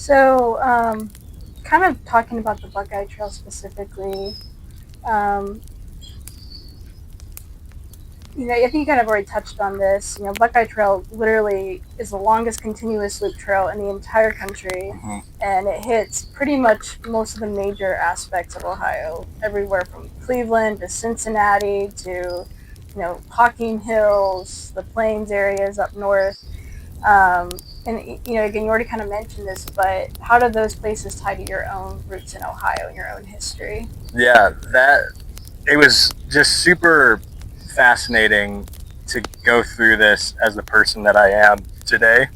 So, kind of talking about the Buckeye Trail specifically, um, I think you kind of already touched on this. Buckeye Trail literally is the longest continuous loop trail in the entire country, and it hits pretty much most of the major aspects of Ohio, everywhere from Cleveland to Cincinnati to, Hocking Hills, the Plains areas up north. And again, you already kind of mentioned this, but how do those places tie to your own roots in Ohio and your own history? Yeah, it was just super fascinating to go through this as the person that I am today,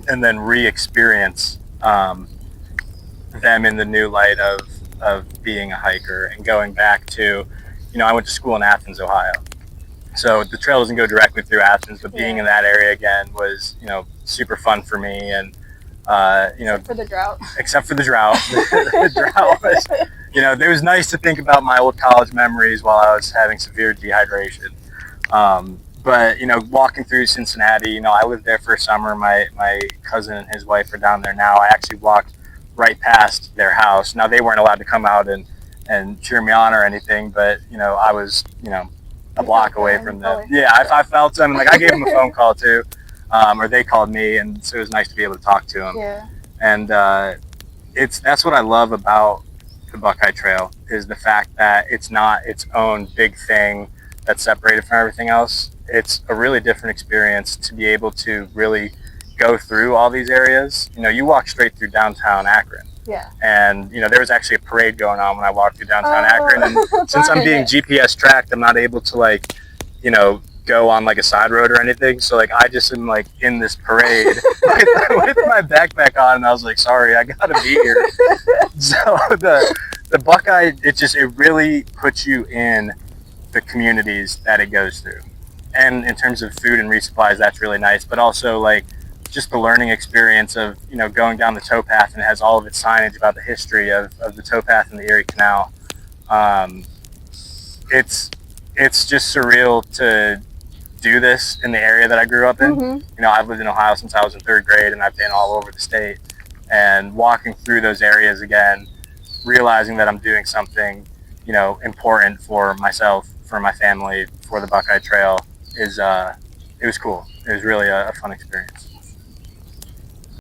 and then re-experience them in the new light of being a hiker and going back to, I went to school in Athens, Ohio. So the trail doesn't go directly through Athens, but being in that area again was, super fun for me. And, Except for the drought. Except for the drought. The drought was, it was nice to think about my old college memories while I was having severe dehydration. But, walking through Cincinnati, I lived there for a summer. My cousin and his wife are down there now. I actually walked right past their house. Now, they weren't allowed to come out and cheer me on or anything, but, I was, a block away from them. Yeah, I felt them. And, I gave them a phone call, too, or they called me, and so it was nice to be able to talk to them. Yeah. And that's what I love about the Buckeye Trail, is the fact that it's not its own big thing that's separated from everything else. It's a really different experience to be able to really go through all these areas. You walk straight through downtown Akron. Yeah. And, there was actually a parade going on when I walked through downtown Akron. And since I'm being GPS tracked, I'm not able to, go on, a side road or anything. So, I just am, in this parade with my backpack on. And I was like, sorry, I got to be here. So, the Buckeye, it really puts you in the communities that it goes through. And in terms of food and resupplies, that's really nice. But also, just the learning experience of, going down the towpath, and it has all of its signage about the history of the towpath and the Erie Canal. It's just surreal to do this in the area that I grew up in. Mm-hmm. I've lived in Ohio since I was in third grade, and I've been all over the state. And walking through those areas again, realizing that I'm doing something, important for myself, for my family, for the Buckeye Trail, it was cool. It was really a fun experience.